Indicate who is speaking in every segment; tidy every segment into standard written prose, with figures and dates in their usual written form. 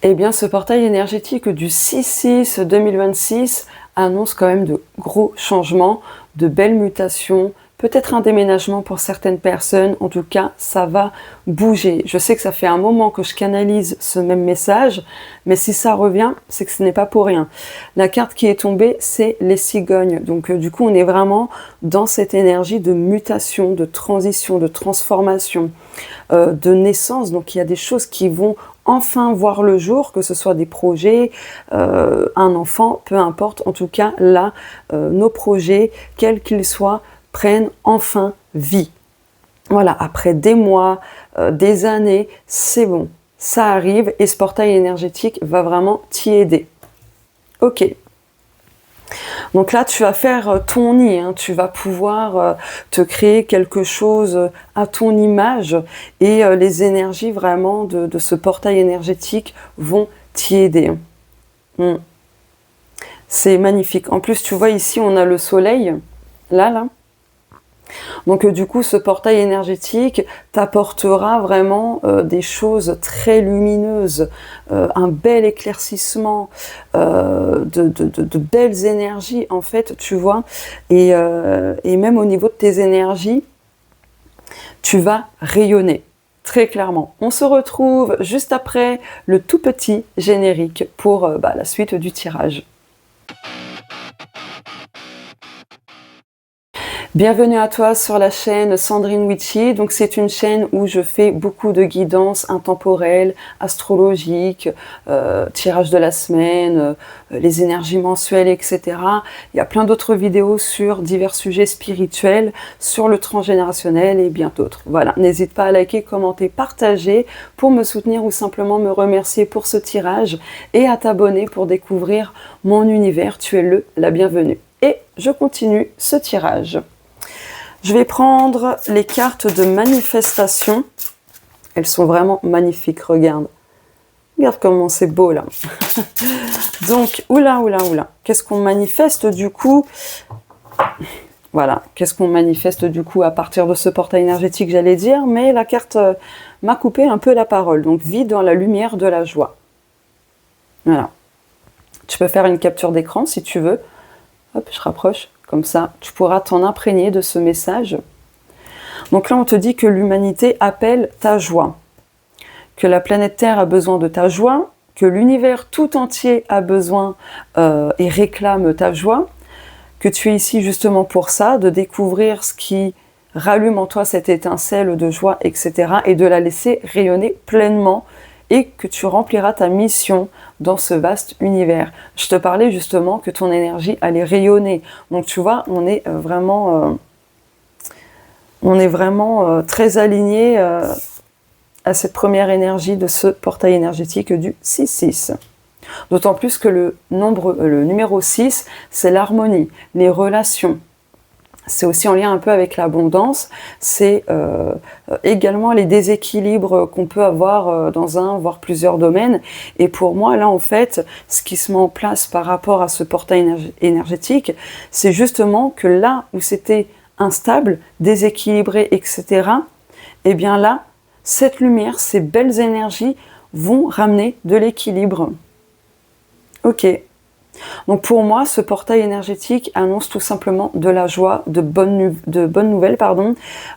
Speaker 1: Eh bien, ce portail énergétique du 6-6 2026 annonce quand même de gros changements, de belles mutations, peut-être un déménagement pour certaines personnes. En tout cas, ça va bouger. Je sais que ça fait un moment que je canalise ce même message, mais si ça revient, c'est que ce n'est pas pour rien. La carte qui est tombée, c'est les cigognes. Donc, du coup, on est vraiment dans cette énergie de mutation, de transition, de transformation, de naissance. Donc, il y a des choses qui vont enfin voir le jour, que ce soit des projets, un enfant, peu importe. En tout cas, là, nos projets, quels qu'ils soient, prennent enfin vie. Voilà, après des mois, des années, c'est bon, ça arrive et ce portail énergétique va vraiment t'y aider. Ok. Donc là, tu vas faire ton nid, hein, tu vas pouvoir te créer quelque chose à ton image et les énergies vraiment de ce portail énergétique vont t'y aider. C'est magnifique. En plus, tu vois ici, on a le soleil, là. Donc du coup, ce portail énergétique t'apportera vraiment des choses très lumineuses, un bel éclaircissement, de belles énergies en fait, tu vois. Et même au niveau de tes énergies, tu vas rayonner. Très clairement. On se retrouve juste après le tout petit générique pour la suite du tirage. Bienvenue à toi sur la chaîne Sandrine Witchy. Donc c'est une chaîne où je fais beaucoup de guidance intemporelle, astrologique, tirage de la semaine, les énergies mensuelles, etc. Il y a plein d'autres vidéos sur divers sujets spirituels, sur le transgénérationnel et bien d'autres. Voilà, n'hésite pas à liker, commenter, partager pour me soutenir ou simplement me remercier pour ce tirage et à t'abonner pour découvrir mon univers. Tu es la bienvenue. Et je continue ce tirage. Je vais prendre les cartes de manifestation. Elles sont vraiment magnifiques, regarde. Regarde comment c'est beau là. Donc, oula. Qu'est-ce qu'on manifeste du coup? Voilà, qu'est-ce qu'on manifeste du coup à partir de ce portail énergétique, j'allais dire. Mais la carte m'a coupé un peu la parole. Donc, vis dans la lumière de la joie. Voilà. Tu peux faire une capture d'écran si tu veux. Hop, je rapproche. Comme ça, tu pourras t'en imprégner de ce message. Donc là, on te dit que l'humanité appelle ta joie, que la planète Terre a besoin de ta joie, que l'univers tout entier a besoin et réclame ta joie, que tu es ici justement pour ça, de découvrir ce qui rallume en toi cette étincelle de joie, etc. et de la laisser rayonner pleinement et que tu rempliras ta mission dans ce vaste univers. Je te parlais justement que ton énergie allait rayonner. Donc tu vois, on est vraiment très aligné à cette première énergie de ce portail énergétique du 6-6. D'autant plus que le numéro 6, c'est l'harmonie, les relations. C'est aussi en lien un peu avec l'abondance, c'est également les déséquilibres qu'on peut avoir dans un, voire plusieurs domaines. Et pour moi, là, en fait, ce qui se met en place par rapport à ce portail énergétique, c'est justement que là où c'était instable, déséquilibré, etc., eh bien là, cette lumière, ces belles énergies vont ramener de l'équilibre. Ok. Donc pour moi, ce portail énergétique annonce tout simplement de la joie, de bonnes nouvelles,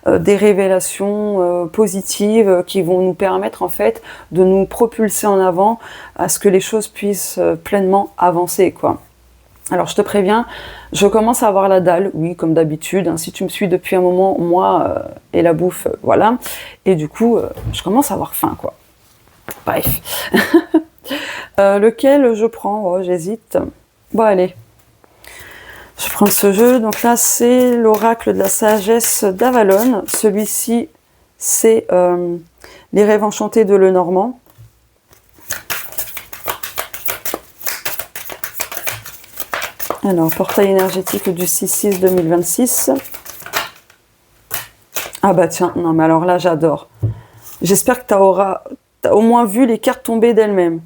Speaker 1: des révélations positives qui vont nous permettre en fait de nous propulser en avant à ce que les choses puissent pleinement avancer, quoi. Alors je te préviens, je commence à avoir la dalle, oui, comme d'habitude, hein, si tu me suis depuis un moment, moi et la bouffe, voilà. Et du coup, je commence à avoir faim, quoi. Bref. Lequel je prends? Oh, j'hésite. Bon, allez. Je vais prendre ce jeu. Donc là, c'est l'oracle de la sagesse d'Avalon. Celui-ci, c'est les rêves enchantés de Lenormand. Alors, portail énergétique du 6-6 2026. Ah bah tiens, non mais alors là, j'adore. J'espère que tu as au moins vu les cartes tomber d'elles-mêmes.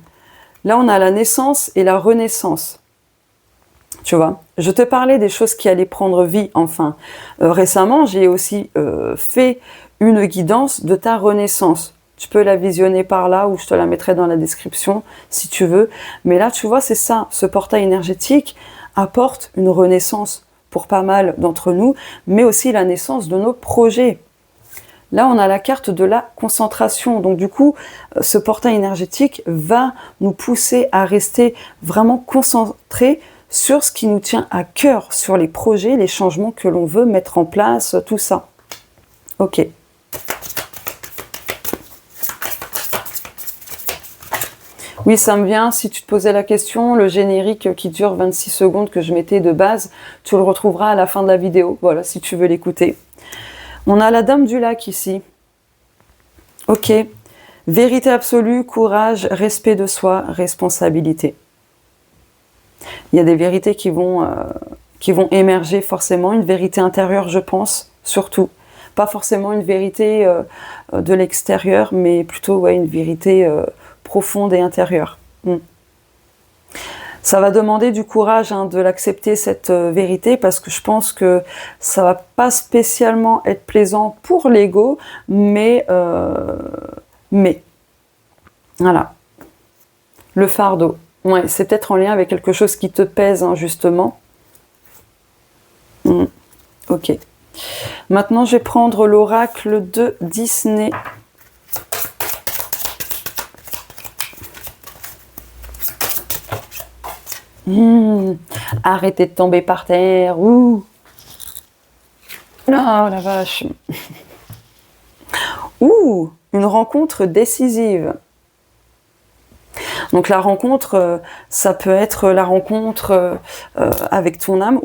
Speaker 1: Là, on a la naissance et la renaissance. Tu vois, je te parlais des choses qui allaient prendre vie, enfin. Récemment, j'ai aussi fait une guidance de ta renaissance. Tu peux la visionner par là ou je te la mettrai dans la description si tu veux. Mais là, tu vois, c'est ça. Ce portail énergétique apporte une renaissance pour pas mal d'entre nous, mais aussi la naissance de nos projets. Là, on a la carte de la concentration. Donc du coup, ce portail énergétique va nous pousser à rester vraiment concentrés sur ce qui nous tient à cœur, sur les projets, les changements que l'on veut mettre en place, tout ça. Ok. Oui, ça me vient, si tu te posais la question, le générique qui dure 26 secondes que je mettais de base, tu le retrouveras à la fin de la vidéo, voilà, si tu veux l'écouter. On a la Dame du Lac ici. Ok. Vérité absolue, courage, respect de soi, responsabilité. Il y a des vérités qui vont émerger forcément, une vérité intérieure, je pense, surtout. Pas forcément une vérité de l'extérieur, mais plutôt ouais, une vérité profonde et intérieure. Ça va demander du courage de l'accepter, cette vérité, parce que je pense que ça va pas spécialement être plaisant pour l'ego, mais voilà. Le fardeau. Ouais, c'est peut-être en lien avec quelque chose qui te pèse, justement. Ok. Maintenant, je vais prendre l'oracle de Disney. Arrêtez de tomber par terre. Ouh. Non, la vache. Ouh, une rencontre décisive. Donc la rencontre, ça peut être la rencontre avec ton âme,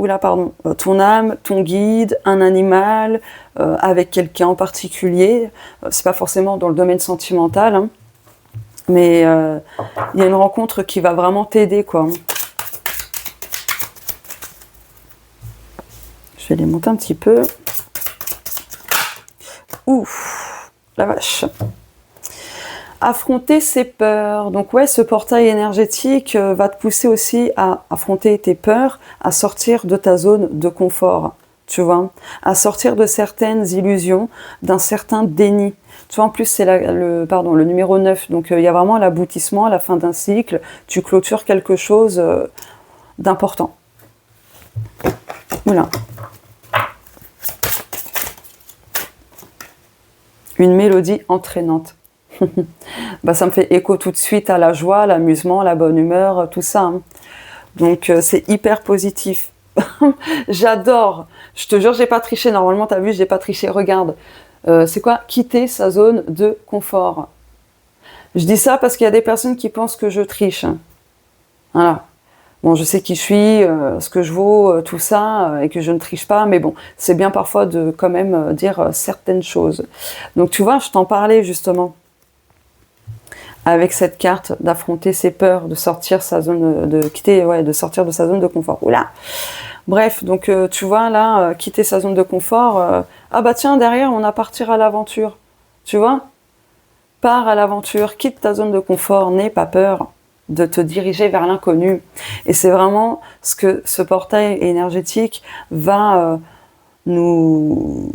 Speaker 1: ton âme, ton guide, un animal, avec quelqu'un en particulier. C'est pas forcément dans le domaine sentimental, mais il y a une rencontre qui va vraiment t'aider, quoi. Je vais les monter un petit peu. Ouf, la vache. Affronter ses peurs. Donc ouais, ce portail énergétique va te pousser aussi à affronter tes peurs, à sortir de ta zone de confort, tu vois, à sortir de certaines illusions, d'un certain déni. Tu vois, en plus, c'est le numéro 9. Donc il y a vraiment l'aboutissement, la fin d'un cycle. Tu clôtures quelque chose d'important. Voilà. Une mélodie entraînante. Ça me fait écho tout de suite à la joie, l'amusement, la bonne humeur, tout ça. Donc c'est hyper positif. J'adore. Je te jure, j'ai pas triché. Normalement, t'as vu, j'ai pas triché. Regarde. C'est quoi? Quitter sa zone de confort. Je dis ça parce qu'il y a des personnes qui pensent que je triche. Voilà. Bon, je sais qui je suis, ce que je vaux, tout ça, et que je ne triche pas, mais bon, c'est bien parfois de quand même dire certaines choses. Donc tu vois, je t'en parlais justement, avec cette carte, d'affronter ses peurs, de sortir sa zone, de sortir de sa zone de confort. Oula. Bref, donc tu vois là, quitter sa zone de confort, ah bah tiens, derrière on a partir à l'aventure, tu vois, pars à l'aventure, quitte ta zone de confort, n'aie pas peur de te diriger vers l'inconnu. Et c'est vraiment ce que ce portail énergétique va nous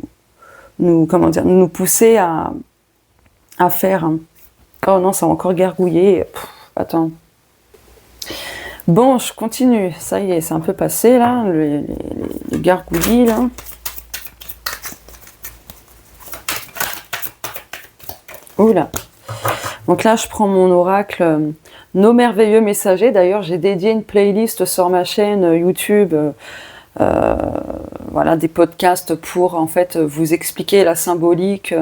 Speaker 1: pousser à faire. Oh non, ça a encore gargouillé. Attends. Bon, je continue. Ça y est, c'est un peu passé là, les gargouillis là. Oula. Donc là, je prends mon oracle Nos merveilleux messagers. D'ailleurs, j'ai dédié une playlist sur ma chaîne YouTube, voilà, des podcasts pour en fait vous expliquer la symbolique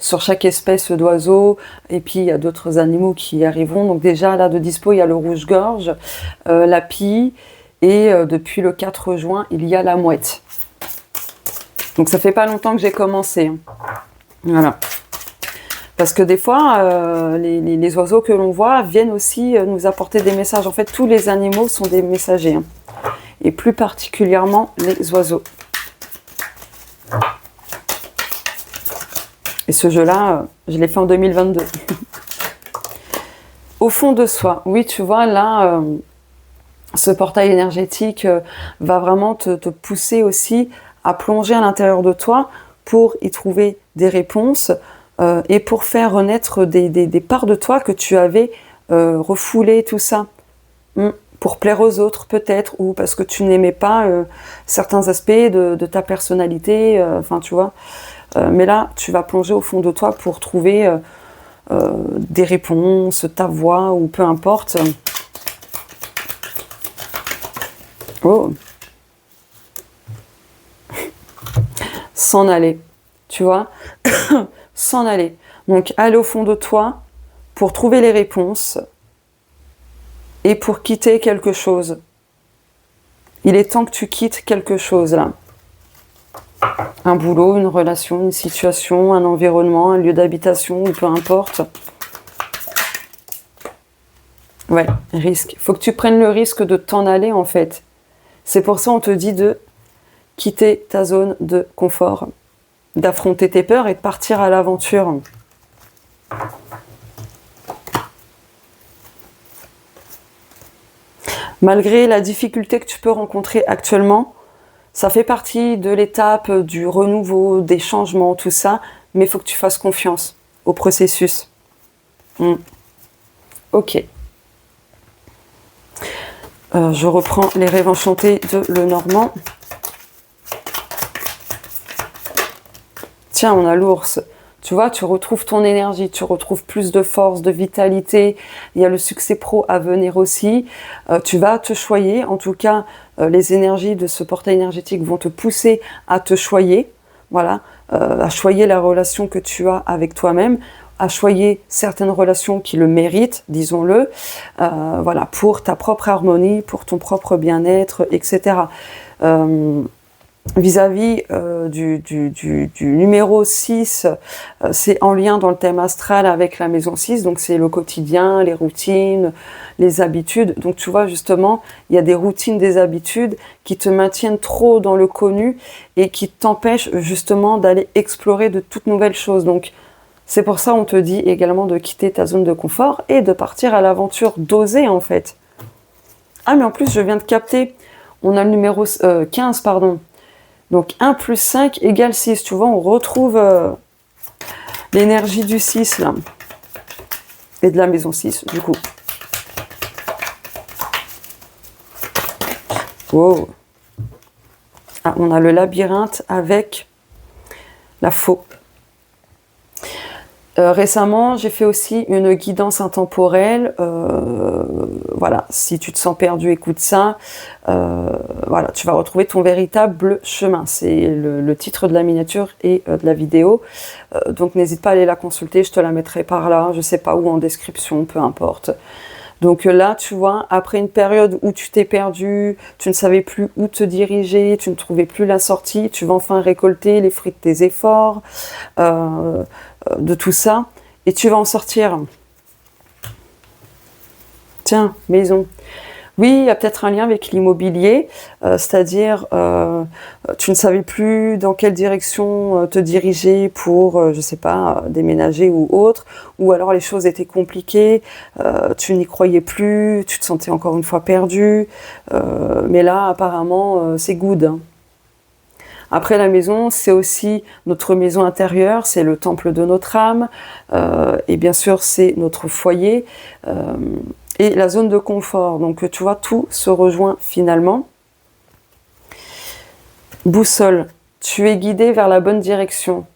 Speaker 1: sur chaque espèce d'oiseau. Et puis il y a d'autres animaux qui arriveront. Donc déjà là de dispo, il y a le rouge-gorge, la pie, et depuis le 4 juin, il y a la mouette. Donc ça fait pas longtemps que j'ai commencé. Voilà. Parce que des fois, les oiseaux que l'on voit viennent aussi nous apporter des messages. En fait, tous les animaux sont des messagers. Et plus particulièrement les oiseaux. Et ce jeu-là, je l'ai fait en 2022. Au fond de soi. Oui, tu vois, là, ce portail énergétique va vraiment te pousser aussi à plonger à l'intérieur de toi pour y trouver des réponses, et pour faire renaître des parts de toi que tu avais refoulées, tout ça. Pour plaire aux autres peut-être, ou parce que tu n'aimais pas certains aspects de ta personnalité, enfin tu vois. Mais là, tu vas plonger au fond de toi pour trouver des réponses, ta voix, ou peu importe. Oh. S'en aller, tu vois. S'en aller. Donc, aller au fond de toi pour trouver les réponses et pour quitter quelque chose. Il est temps que tu quittes quelque chose, là. Un boulot, une relation, une situation, un environnement, un lieu d'habitation, ou peu importe. Ouais, risque. Faut que tu prennes le risque de t'en aller, en fait. C'est pour ça qu'on te dit de quitter ta zone de confort, d'affronter tes peurs et de partir à l'aventure. Malgré la difficulté que tu peux rencontrer actuellement, ça fait partie de l'étape du renouveau, des changements, tout ça, mais il faut que tu fasses confiance au processus. Ok. Je reprends les rêves enchantés de Lenormand. Tiens, on a l'ours. Tu vois, tu retrouves ton énergie, tu retrouves plus de force, de vitalité. Il y a le succès pro à venir aussi. Tu vas te choyer. En tout cas, les énergies de ce portail énergétique vont te pousser à te choyer. Voilà, à choyer la relation que tu as avec toi-même, à choyer certaines relations qui le méritent, disons-le, voilà, pour ta propre harmonie, pour ton propre bien-être, etc. Vis-à-vis du numéro 6, c'est en lien dans le thème astral avec la maison 6, donc c'est le quotidien, les routines, les habitudes. Donc tu vois, justement, il y a des routines, des habitudes qui te maintiennent trop dans le connu et qui t'empêchent justement d'aller explorer de toutes nouvelles choses. Donc c'est pour ça on te dit également de quitter ta zone de confort et de partir à l'aventure, d'oser en fait. Ah mais en plus je viens de capter, on a le numéro 15, pardon. Donc 1 plus 5 égale 6. Tu vois, on retrouve l'énergie du 6 là. Et de la maison 6 du coup. Wow. Ah, on a le labyrinthe avec la faux. Récemment, j'ai fait aussi une guidance intemporelle. Voilà, si tu te sens perdu, écoute ça. Voilà, tu vas retrouver ton véritable chemin. C'est le titre de la miniature et de la vidéo. Donc n'hésite pas à aller la consulter, je te la mettrai par là, je sais pas où, en description, peu importe. Donc là, tu vois, après une période où tu t'es perdu, tu ne savais plus où te diriger, tu ne trouvais plus la sortie, tu vas enfin récolter les fruits de tes efforts, de tout ça, et tu vas en sortir. Tiens, maison. Oui, il y a peut-être un lien avec l'immobilier, c'est-à-dire tu ne savais plus dans quelle direction te diriger pour, je sais pas, déménager ou autre, ou alors les choses étaient compliquées, tu n'y croyais plus, tu te sentais encore une fois perdu, mais là apparemment c'est good. Hein. Après la maison, c'est aussi notre maison intérieure, c'est le temple de notre âme, et bien sûr c'est notre foyer. Et la zone de confort, donc tu vois, tout se rejoint finalement. Boussole, tu es guidé vers la bonne direction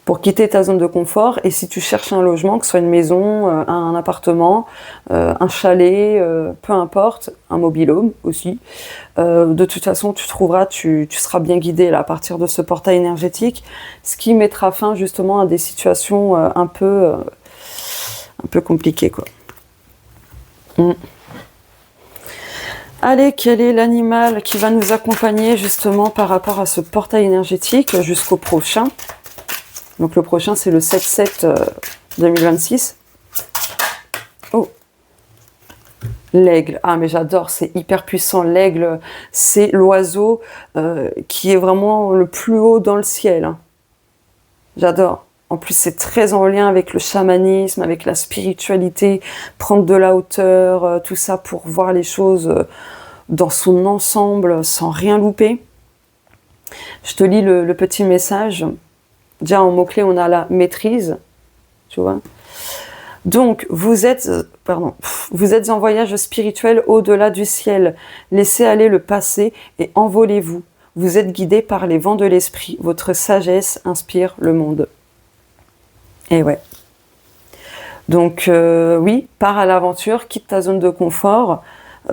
Speaker 1: pour quitter ta zone de confort. Et si tu cherches un logement, que ce soit une maison, un appartement, un chalet, peu importe, un mobil-home aussi, de toute façon tu trouveras, tu seras bien guidé là, à partir de ce portail énergétique, ce qui mettra fin justement à des situations un peu compliquées quoi. Allez, quel est l'animal qui va nous accompagner justement par rapport à ce portail énergétique jusqu'au prochain? Donc le prochain c'est le 7-7 2026. Oh, l'aigle. Ah mais j'adore, c'est hyper puissant. L'aigle, c'est l'oiseau qui est vraiment le plus haut dans le ciel. Hein. J'adore. En plus, c'est très en lien avec le chamanisme, avec la spiritualité, prendre de la hauteur, tout ça pour voir les choses dans son ensemble, sans rien louper. Je te lis le petit message. Déjà en mot-clé, on a la maîtrise, tu vois. Donc, vous êtes en voyage spirituel au-delà du ciel. Laissez aller le passé et envolez-vous. Vous êtes guidé par les vents de l'esprit. Votre sagesse inspire le monde. Et ouais. Donc, oui, pars à l'aventure, quitte ta zone de confort.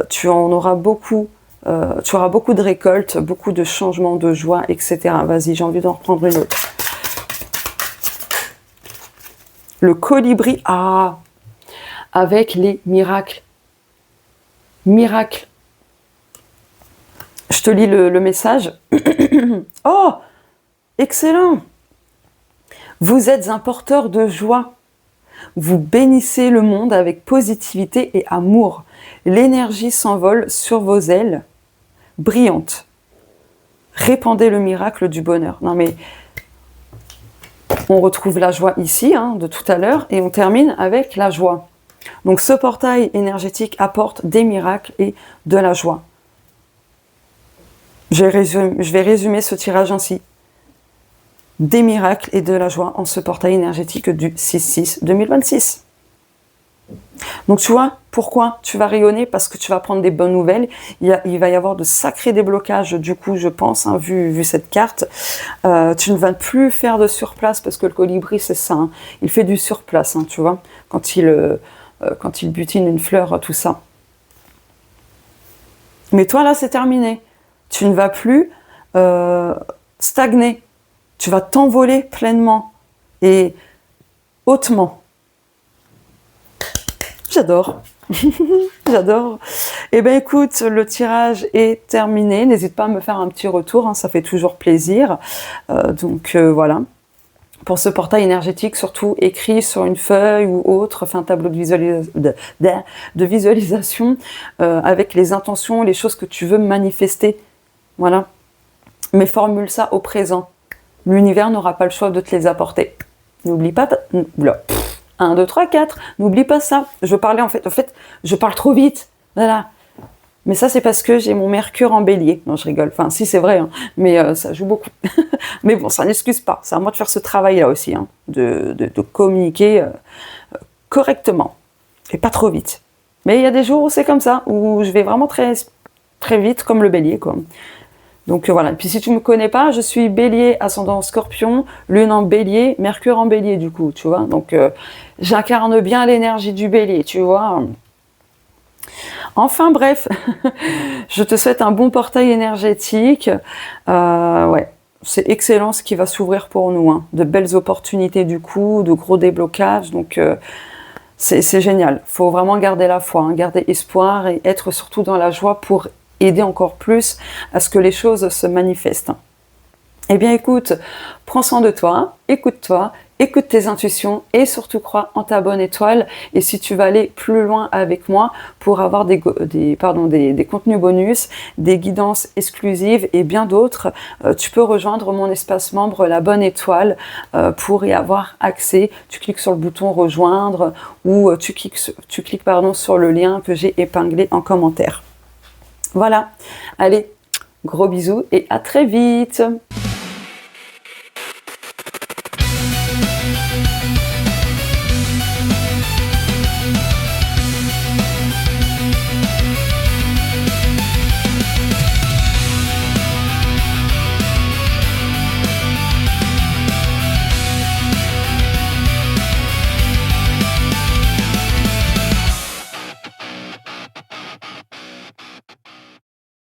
Speaker 1: Tu auras beaucoup de récoltes, beaucoup de changements, de joie, etc. Vas-y, j'ai envie d'en reprendre une autre. Le colibri, avec les miracles. Miracles. Je te lis le message. Oh, excellent. Vous êtes un porteur de joie. Vous bénissez le monde avec positivité et amour. L'énergie s'envole sur vos ailes, brillantes. Répandez le miracle du bonheur. Non mais, on retrouve la joie ici, de tout à l'heure, et on termine avec la joie. Donc ce portail énergétique apporte des miracles et de la joie. Je vais résumer ce tirage ainsi. Des miracles et de la joie en ce portail énergétique du 6-6-2026. Donc tu vois, pourquoi tu vas rayonner? Parce que tu vas prendre des bonnes nouvelles. Il va y avoir de sacrés déblocages, du coup, je pense, vu cette carte. Tu ne vas plus faire de surplace, parce que le colibri, c'est ça. Il fait du surplace, tu vois, quand il butine une fleur, tout ça. Mais toi, là, c'est terminé. Tu ne vas plus stagner. Tu vas t'envoler pleinement et hautement. J'adore. J'adore. Eh bien, écoute, le tirage est terminé. N'hésite pas à me faire un petit retour, ça fait toujours plaisir. Voilà. Pour ce portail énergétique, surtout écrit sur une feuille ou autre, un tableau de visualisation avec les intentions, les choses que tu veux manifester. Voilà. Mais formule ça au présent. L'univers n'aura pas le choix de te les apporter. N'oublie pas... 1, 2, 3, 4. N'oublie pas ça. Je parlais en fait, je parle trop vite. Voilà. Mais ça, c'est parce que j'ai mon Mercure en bélier. Non, je rigole. Enfin, si, c'est vrai, mais ça joue beaucoup. Mais bon, ça n'excuse pas. C'est à moi de faire ce travail-là aussi, de communiquer correctement. Et pas trop vite. Mais il y a des jours où c'est comme ça, où je vais vraiment très, très vite, comme le bélier, quoi. Donc voilà, et puis si tu me connais pas, je suis bélier, ascendant scorpion, lune en bélier, mercure en bélier du coup, tu vois. Donc j'incarne bien l'énergie du bélier, tu vois. Enfin bref, je te souhaite un bon portail énergétique. Ouais, c'est excellent ce qui va s'ouvrir pour nous. De belles opportunités du coup, de gros déblocages, donc c'est génial. Faut vraiment garder la foi, garder espoir et être surtout dans la joie pour aider encore plus à ce que les choses se manifestent. Eh bien écoute, prends soin de toi, écoute tes intuitions et surtout crois en ta bonne étoile. Et si tu vas aller plus loin avec moi pour avoir des contenus bonus, des guidances exclusives et bien d'autres, tu peux rejoindre mon espace membre La Bonne Étoile pour y avoir accès. Tu cliques sur le bouton rejoindre ou tu cliques sur le lien que j'ai épinglé en commentaire. Voilà, allez, gros bisous et à très vite.